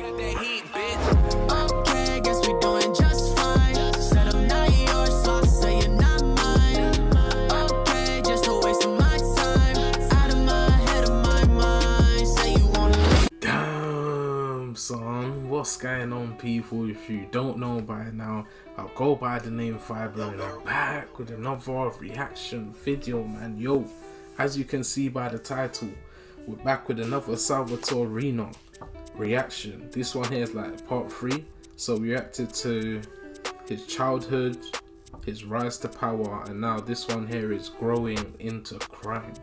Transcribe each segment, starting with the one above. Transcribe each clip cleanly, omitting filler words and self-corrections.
Got that heat, bitch. Okay, guess we doing just fine. Said I'm not yours, so I say you're not mine. Okay, just a waste of my time. Out of my head, of my mind. Say you wanna. Damn, son, what's going on, people? If you don't know by now, I'll go by the name FIBRE, and I'm back with another reaction video, man. Yo, as you can see by the title, we're back with another Salvatore Riina reaction. This one here is like part 3. So we reacted to his childhood, his rise to power, and now this one here is growing into crime.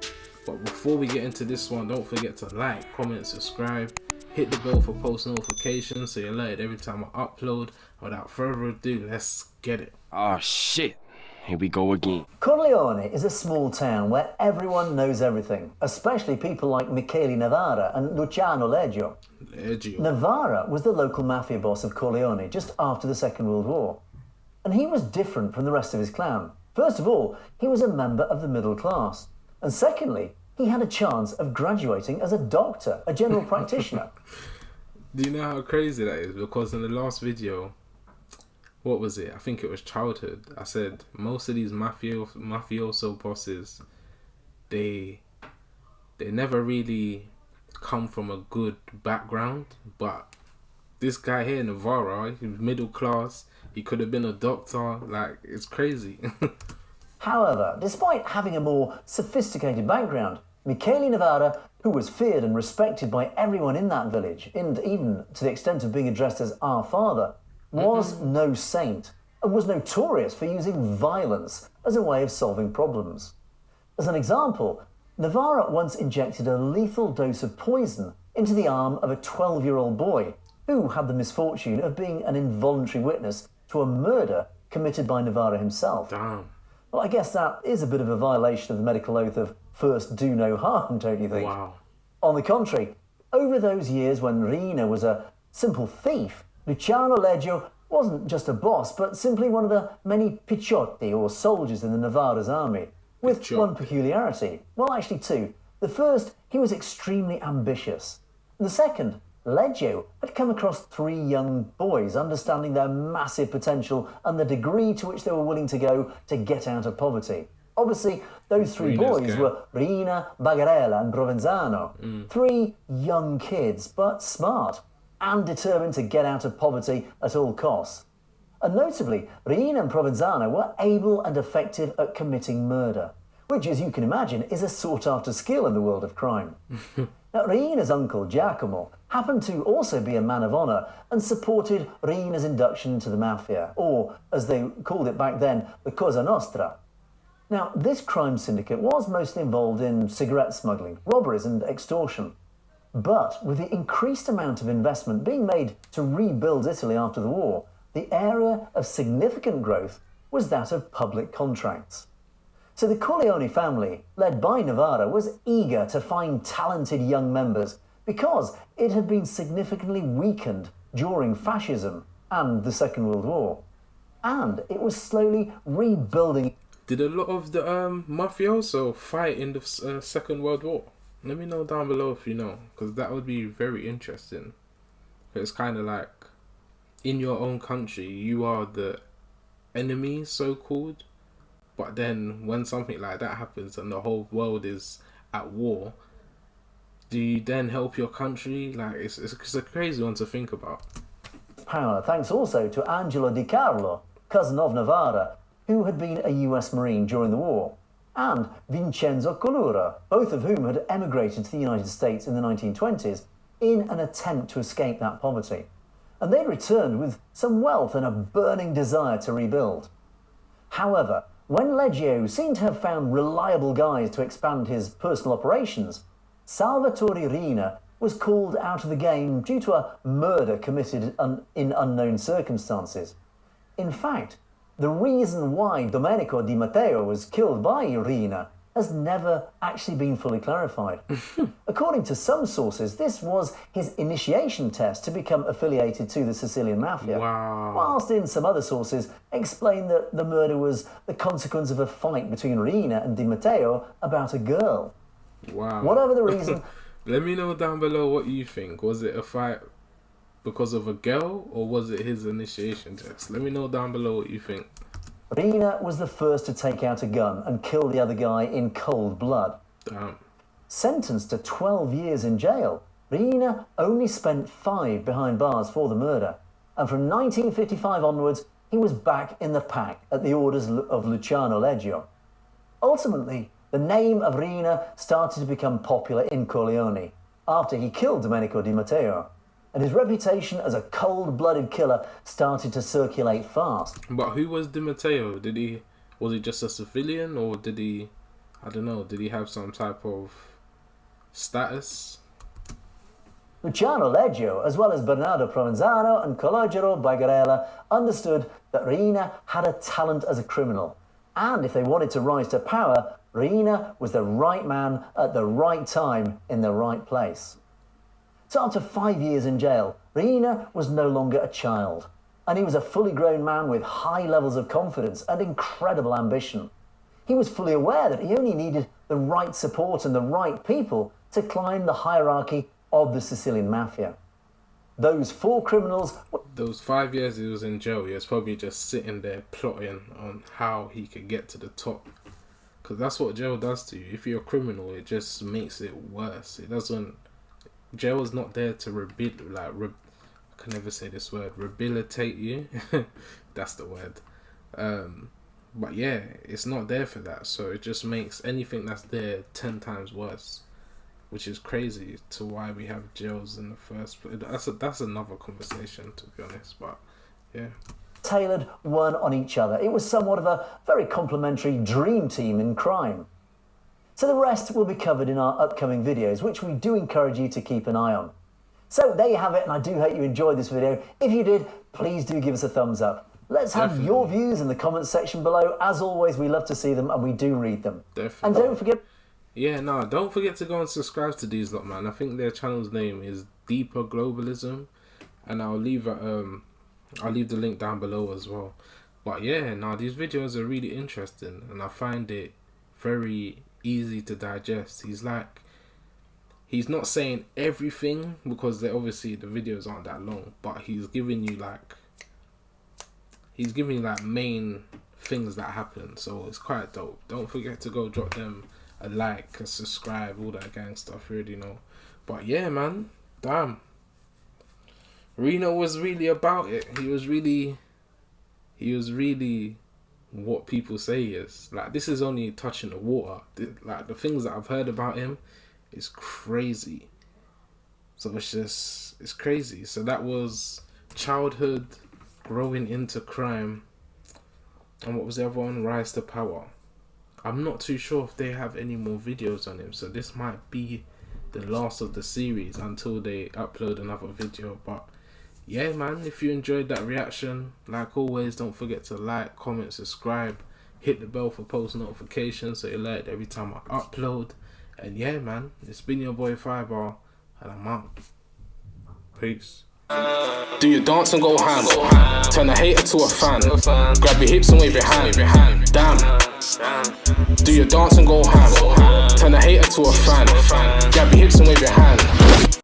But before we get into this one, don't forget to like, comment, subscribe, hit the bell for post notifications so you're alerted every time I upload. Without further ado, let's get it. Oh shit, here we go again. Corleone is a small town where everyone knows everything, especially people like Michele Novara and Luciano Leggio. Novara was the local mafia boss of Corleone just after the Second World War. And he was different from the rest of his clan. First of all, he was a member of the middle class. And secondly, he had a chance of graduating as a doctor, a general practitioner. Do you know how crazy that is? Because in the last video, what was it? I think it was childhood. I said most of these mafioso bosses, they never really come from a good background. But this guy here, Novara, he was middle class. He could have been a doctor. Like, it's crazy. However, despite having a more sophisticated background, Michele Novara, who was feared and respected by everyone in that village, and even to the extent of being addressed as our father, was no saint and was notorious for using violence as a way of solving problems. As an example, Novara once injected a lethal dose of poison into the arm of a 12-year-old boy who had the misfortune of being an involuntary witness to a murder committed by Novara himself. Damn. Well, I guess that is a bit of a violation of the medical oath of first do no harm, don't you think? Wow. On the contrary, over those years when Riina was a simple thief, Luciano Leggio wasn't just a boss, but simply one of the many picciotti, or soldiers in the Novara's army, with one peculiarity. Well, actually two. The first, he was extremely ambitious. And the second, Leggio had come across 3 young boys, understanding their massive potential and the degree to which they were willing to go to get out of poverty. Obviously, those 3 boys were Riina, Bagarella and Provenzano. 3 young kids, but smart and determined to get out of poverty at all costs. And notably, Riina and Provenzano were able and effective at committing murder, which, as you can imagine, is a sought-after skill in the world of crime. Now, Riina's uncle, Giacomo, happened to also be a man of honour and supported Riina's induction into the mafia, or, as they called it back then, the Cosa Nostra. Now, this crime syndicate was mostly involved in cigarette smuggling, robberies and extortion. But with the increased amount of investment being made to rebuild Italy after the war, the area of significant growth was that of public contracts. So the Corleone family, led by Novara, was eager to find talented young members because it had been significantly weakened during fascism and the Second World War. And it was slowly rebuilding. Did a lot of the mafioso fight in the Second World War? Let me know down below if you know, because that would be very interesting. It's kind of like, in your own country, you are the enemy, so-called. But then when something like that happens and the whole world is at war, do you then help your country? Like, it's a crazy one to think about. Power, thanks also to Angelo Di Carlo, cousin of Novara, who had been a US Marine during the war, and Vincenzo Colura, both of whom had emigrated to the United States in the 1920s in an attempt to escape that poverty. And they returned with some wealth and a burning desire to rebuild. However, when Leggio seemed to have found reliable guys to expand his personal operations, Salvatore Riina was called out of the game due to a murder committed in unknown circumstances. In fact, the reason why Domenico Di Matteo was killed by Riina has never actually been fully clarified. According to some sources, this was his initiation test to become affiliated to the Sicilian Mafia. Wow. Whilst in some other sources explain that the murder was the consequence of a fight between Riina and Di Matteo about a girl. Wow. Whatever the reason... Let me know down below what you think. Was it a fight because of a girl, or was it his initiation test? Let me know down below what you think. Riina was the first to take out a gun and kill the other guy in cold blood. Damn. Sentenced to 12 years in jail, Riina only spent 5 behind bars for the murder. And from 1955 onwards, he was back in the pack at the orders of Luciano Leggio. Ultimately, the name of Riina started to become popular in Corleone after he killed Domenico Di Matteo, and his reputation as a cold-blooded killer started to circulate fast. But who was Di Matteo? Was he just a civilian, or did he, I don't know, did he have some type of status? Luciano Leggio, as well as Bernardo Provenzano and Calogero Bagarella, understood that Riina had a talent as a criminal, and if they wanted to rise to power, Riina was the right man at the right time in the right place. So after 5 years in jail, Riina was no longer a child, and he was a fully grown man with high levels of confidence and incredible ambition. He was fully aware that he only needed the right support and the right people to climb the hierarchy of the Sicilian mafia. Those 4 criminals... Those 5 years he was in jail, he was probably just sitting there plotting on how he could get to the top. Because that's what jail does to you. If you're a criminal, it just makes it worse. It doesn't... Jail is not there to I can never say this word, rehabilitate you. That's the word. But yeah, it's not there for that. So it just makes anything that's there 10 times worse, which is crazy to why we have jails in the first place. That's another conversation, to be honest. But yeah, tailored one on each other. It was somewhat of a very complimentary dream team in crime. So the rest will be covered in our upcoming videos, which we do encourage you to keep an eye on. So there you have it, and I do hope you enjoyed this video. If you did, please do give us a thumbs up. Let's have your views in the comments section below. As always, we love to see them, and we do read them. Definitely. And don't forget... Yeah, no, don't forget to go and subscribe to these lot, man. I think their channel's name is Deeper Globalism, and I'll leave the link down below as well. But yeah, now these videos are really interesting, and I find it very easy to digest. He's not saying everything, because obviously the videos aren't that long, but he's giving you like main things that happen, so it's quite dope. Don't forget to go drop them a like, a subscribe, all that gang stuff, you already know. But yeah, man, damn, Riina was really about it. He was really what people say he is. Like, this is only touching the water. Like, the things that I've heard about him is crazy. So it's crazy. So that was childhood, growing into crime, and what was the other one? Rise to power. I'm not too sure if they have any more videos on him, so this might be the last of the series until they upload another video. But yeah, man, if you enjoyed that reaction, like always, don't forget to like, comment, subscribe, hit the bell for post notifications so you're alerted every time I upload. And yeah, man, it's been your boy FIBRE, and I'm out. Peace. Do your dance and go ham. Turn a hater to a fan. Grab your hips and wave your hand. Damn. Do your dance and go ham. Turn a hater to a fan. Grab your hips and wave your hand.